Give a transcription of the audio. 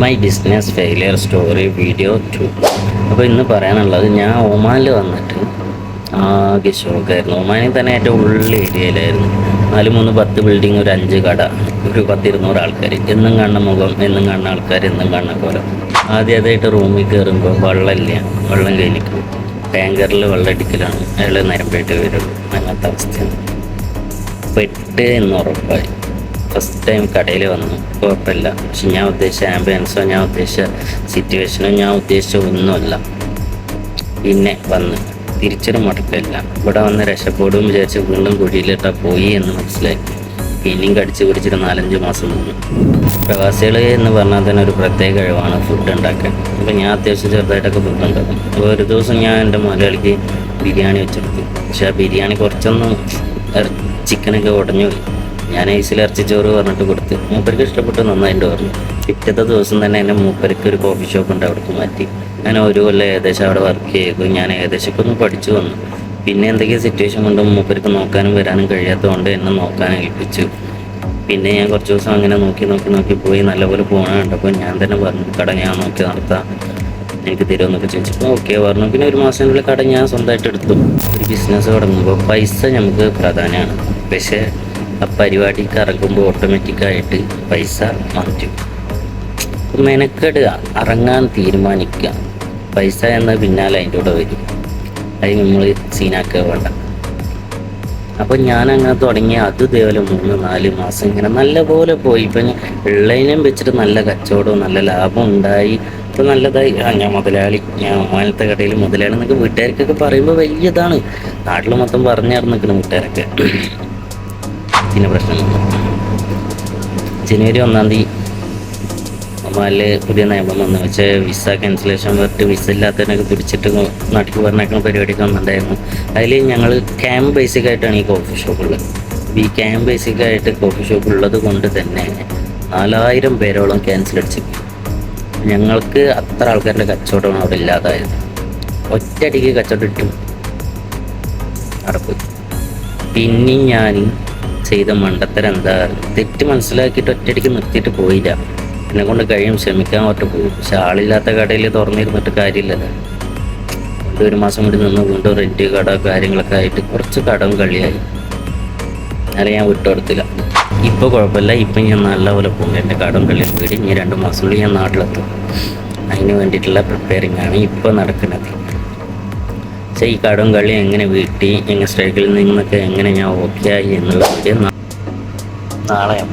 My business failure story video 2. അപ്പോൾ ഇന്ന് പറയാനുള്ളത്, ഞാൻ ഒമാനിൽ വന്നിട്ട് ആകെ ഷോക്കായിരുന്നു. ഒമാനിൽ തന്നെ ഏറ്റവും ഉള്ള ഏരിയയിലായിരുന്നു. 4-3-10 ബിൽഡിങ്, ഒരു 5 കട, ഒരു 10-200 ആൾക്കാർ, എന്നും കാണുന്ന മുഖം, എന്നും കാണുന്ന ആൾക്കാർ, എന്നും കാണുന്ന പോലെ. ആദ്യമായിട്ട് റൂമിൽ കയറുമ്പോൾ വെള്ളം കഴിഞ്ഞിട്ട് ടാങ്കറിൽ വെള്ളം അടിക്കലാണ്. അയാൾ നിരമ്പായിട്ട് വരുള്ളൂ. അങ്ങനത്തെ അവസ്ഥയാണ്. പെട്ട് എന്ന് ഉറപ്പായി. ഫസ്റ്റ് ടൈം കടയിൽ വന്നു, കുഴപ്പമില്ല. പക്ഷെ ഞാൻ ഉദ്ദേശിച്ച ആംബുലൻസോ ഞാൻ ഉദ്ദേശിച്ച സിറ്റുവേഷനോ ഞാൻ ഉദ്ദേശിച്ച ഒന്നുമല്ല. പിന്നെ വന്ന് തിരിച്ചൊരു മുടക്കമില്ല. ഇവിടെ വന്ന് രക്ഷപ്പെടും വിചാരിച്ച് വീണ്ടും കുഴിയിലിട്ടാൽ പോയി എന്ന് മനസ്സിലായി. പിന്നെയും കടിച്ച് പിടിച്ചിട്ട് 4-5 മാസം നിന്നു. പ്രവാസികൾ എന്ന് പറഞ്ഞാൽ തന്നെ ഒരു പ്രത്യേക കഴിവാണ് ഫുഡ് ഉണ്ടാക്കാൻ. അപ്പോൾ ഞാൻ അത്യാവശ്യം ചെറുതായിട്ടൊക്കെ ഫുഡ് ഉണ്ടാക്കും. അപ്പോൾ ഒരു ദിവസം ഞാൻ എൻ്റെ മലയാളിക്ക് ബിരിയാണി വെച്ചെടുത്തു. പക്ഷേ ആ ബിരിയാണി കുറച്ചൊന്നും ചിക്കനൊക്കെ ഉടഞ്ഞു പോയി. ഞാൻ ഐസിൽ ഇറച്ചിച്ചോറ് പറഞ്ഞിട്ട് കൊടുത്ത് മൂപ്പർക്ക് ഇഷ്ടപ്പെട്ട് നന്നായിട്ട് പറഞ്ഞു. പിറ്റത്തെ ദിവസം തന്നെ എൻ്റെ മൂപ്പർക്ക് ഒരു കോഫി ഷോപ്പ് ഉണ്ട്, അവിടേക്ക് മാറ്റി. ഞാൻ ഒരു കൊല്ലം ഏകദേശം അവിടെ വർക്ക് ചെയ്തു. ഞാൻ ഏകദേശമൊക്കെ ഒന്ന് പഠിച്ചു വന്നു. പിന്നെ എന്തൊക്കെയോ സിറ്റുവേഷൻ കൊണ്ട് മൂപ്പർക്ക് നോക്കാനും വരാനും കഴിയാത്തതുകൊണ്ട് എന്നെ നോക്കാൻ ഏൽപ്പിച്ചു. പിന്നെ ഞാൻ കുറച്ച് ദിവസം അങ്ങനെ നോക്കി പോയി നല്ലപോലെ പോകണ കണ്ടപ്പോൾ ഞാൻ തന്നെ പറഞ്ഞു, കട ഞാൻ നോക്കി നടത്താം, എനിക്ക് തരുമെന്നൊക്കെ ചോദിച്ചപ്പോൾ ഓക്കെ പറഞ്ഞു. പിന്നെ ഒരു മാസത്തിനുള്ളിൽ കട ഞാൻ സ്വന്തമായിട്ട് എടുത്തു. ഒരു ബിസിനസ് തുടങ്ങുമ്പോൾ പൈസ നമുക്ക് പ്രധാനമാണ്. പക്ഷേ ആ പരിപാടിക്ക് ഇറങ്ങുമ്പോൾ ഓട്ടോമാറ്റിക്കായിട്ട് പൈസ മാറ്റും. മെനക്കെടുക, ഇറങ്ങാൻ തീരുമാനിക്കുക. പൈസ എന്ന പിന്നാലെ അതിൻ്റെ കൂടെ വരും. അത് നമ്മൾ സീനാക്കുക വേണ്ട. അപ്പോൾ ഞാൻ അങ്ങനെ തുടങ്ങി. അത് ഇതേപോലെ 3-4 മാസം ഇങ്ങനെ നല്ലപോലെ പോയി. ഇപ്പം ഉള്ളതിനും വെച്ചിട്ട് നല്ല കച്ചവടവും നല്ല ലാഭം ഉണ്ടായി. ഇപ്പോൾ നല്ലതായി. ഞാൻ മുതലാളി, ഞാൻ ഒമാനത്തെ കടയിൽ മുതലാളി എന്നൊക്കെ വീട്ടുകാർക്കൊക്കെ പറയുമ്പോൾ വലിയതാണ്. നാട്ടിൽ മൊത്തം പറഞ്ഞിറങ്ങിക്കണം വീട്ടുകാരൊക്കെ. പിന്നെ പ്രശ്നമില്ല. ജനുവരി 1-ാം തീയതി ഒമാനിൽ പുതിയ നിയമം വന്നു. വെച്ചാൽ വിസ ക്യാൻസലേഷൻ പറഞ്ഞിട്ട് വിസ ഇല്ലാത്തതിനൊക്കെ പിടിച്ചിട്ട് നാട്ടിൽ പറഞ്ഞേക്കുന്ന പരിപാടിയൊക്കെ വന്നിട്ടുണ്ടായിരുന്നു. അതിൽ ഞങ്ങൾ ക്യാമ്പ് ബേസിക്കായിട്ടാണ് ഈ കോഫി ഷോപ്പുള്ളത്. ഈ ക്യാമ്പ് ബേസിക്കായിട്ട് കോഫി ഷോപ്പ് ഉള്ളത് കൊണ്ട് തന്നെ 4000 പേരോളം ക്യാൻസൽ അടിച്ചു. ഞങ്ങൾക്ക് അത്ര ആൾക്കാരുടെ കച്ചവടമാണ് അവിടെ ഇല്ലാതായത്. ഒറ്റയടിക്ക് കച്ചവടം ഇട്ടും അവിടെ പോയി. പിന്നെ ഞാൻ ചെയ്ത മണ്ടത്തരം എന്താ, തെറ്റ് മനസ്സിലാക്കിയിട്ട് ഒറ്റയടിക്ക് നിർത്തിയിട്ട് പോയില്ല. എന്നെ കൊണ്ട് കഴിയും, ക്ഷമിക്കാൻ ഒറ്റ പോകും. പക്ഷെ ആളില്ലാത്ത കടയിൽ തുറന്നിരുന്നിട്ട് കാര്യമില്ലല്ലോ. ഒരു മാസം കൂടി നിന്ന് വീണ്ടും റെൻറ്റ് കട കാര്യങ്ങളൊക്കെ ആയിട്ട് കുറച്ച് കടവും കളിയായി. എന്നാലും ഞാൻ വിട്ടുകൊടുത്തില്ല. ഇപ്പോൾ കുഴപ്പമില്ല. ഇപ്പം ഞാൻ നല്ലപോലെ പോകും. എൻ്റെ കടവും കളിയും വീടി ഇനി 2 മാസത്തിനുള്ളിൽ ഞാൻ നാട്ടിലെത്തും. അതിന് വേണ്ടിയിട്ടുള്ള പ്രിപ്പയറിംഗ് ആണ് ഇപ്പോൾ നടക്കുന്നത്. പക്ഷേ ഈ കടവും കളി എങ്ങനെ വീട്ടി, എങ്ങനെ സ്ട്രൈക്കിൽ നിന്നൊക്കെ എങ്ങനെ ഞാൻ ഓക്കെ ആയി എന്നുള്ള വീഡിയോ നാളെ ഞാൻ